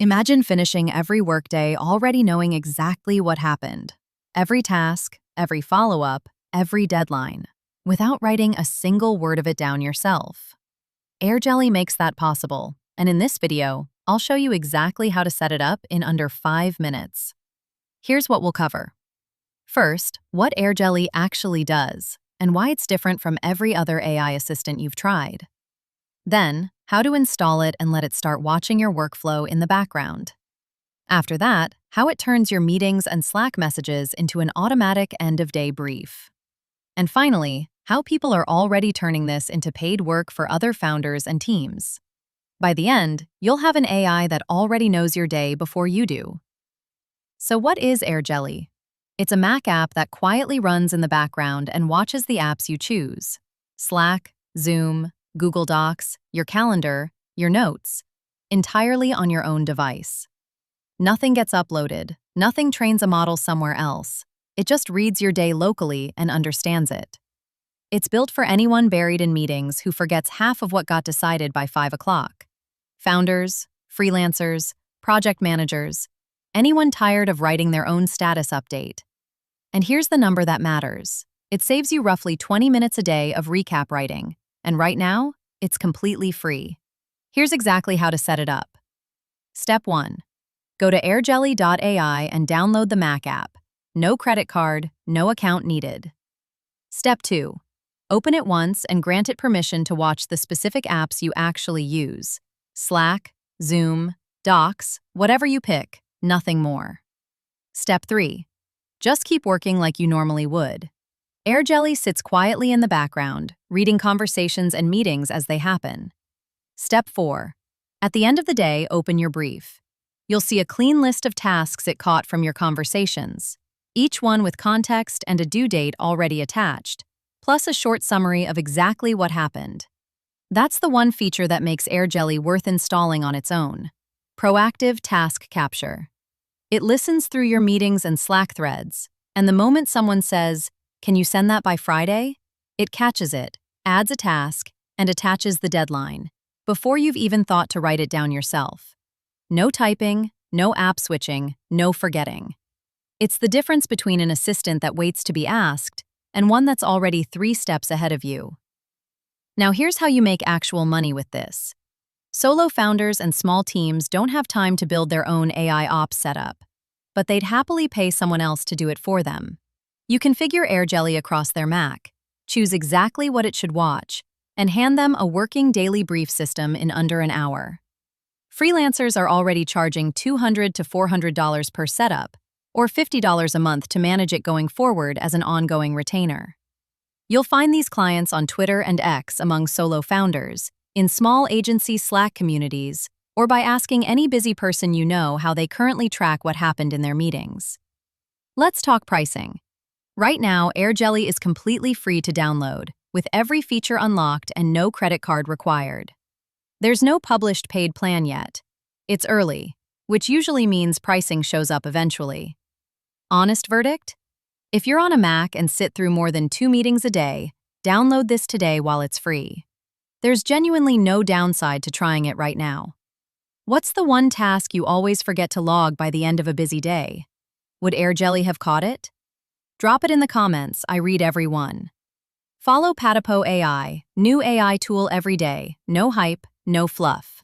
Imagine finishing every workday already knowing exactly what happened. Every task, every follow-up, every deadline, without writing a single word of it down yourself. AirJelly makes that possible, and in this video, I'll show you exactly how to set it up in under 5 minutes. Here's what we'll cover. First, what AirJelly actually does, and why it's different from every other AI assistant you've tried. Then, how to install it and let it start watching your workflow in the background. After that, how it turns your meetings and Slack messages into an automatic end-of-day brief. And finally, how people are already turning this into paid work for other founders and teams. By the end, you'll have an AI that already knows your day before you do. So what is AirJelly? It's a Mac app that quietly runs in the background and watches the apps you choose: Slack, Zoom, Google Docs, your calendar, your notes, entirely on your own device. Nothing gets uploaded, nothing trains a model somewhere else. It just reads your day locally and understands it. It's built for anyone buried in meetings who forgets half of what got decided by 5 o'clock. Founders, freelancers, project managers, anyone tired of writing their own status update. And here's the number that matters. It saves you roughly 20 minutes a day of recap writing. And right now, it's completely free. Here's exactly how to set it up. Step 1. Go to airjelly.ai and download the Mac app. No credit card, no account needed. Step 2. Open it once and grant it permission to watch the specific apps you actually use: Slack, Zoom, Docs, whatever you pick, nothing more. Step 3. Just keep working like you normally would. AirJelly sits quietly in the background, reading conversations and meetings as they happen. Step 4. At the end of the day, open your brief. You'll see a clean list of tasks it caught from your conversations, each one with context and a due date already attached, plus a short summary of exactly what happened. That's the one feature that makes AirJelly worth installing on its own: proactive task capture. It listens through your meetings and Slack threads, and the moment someone says, "Can you send that by Friday?" it catches it, adds a task, and attaches the deadline, before you've even thought to write it down yourself. No typing, no app switching, no forgetting. It's the difference between an assistant that waits to be asked and one that's already 3 steps ahead of you. Now here's how you make actual money with this. Solo founders and small teams don't have time to build their own AI ops setup, but they'd happily pay someone else to do it for them. You configure AirJelly across their Mac, choose exactly what it should watch, and hand them a working daily brief system in under an hour. Freelancers are already charging $200 to $400 per setup, or $50 a month to manage it going forward as an ongoing retainer. You'll find these clients on Twitter and X among solo founders, in small agency Slack communities, or by asking any busy person you know how they currently track what happened in their meetings. Let's talk pricing. Right now, AirJelly is completely free to download, with every feature unlocked and no credit card required. There's no published paid plan yet. It's early, which usually means pricing shows up eventually. Honest verdict? If you're on a Mac and sit through more than 2 meetings a day, download this today while it's free. There's genuinely no downside to trying it right now. What's the one task you always forget to log by the end of a busy day? Would AirJelly have caught it? Drop it in the comments, I read every one. Follow Patapo AI, new AI tool every day, no hype, no fluff.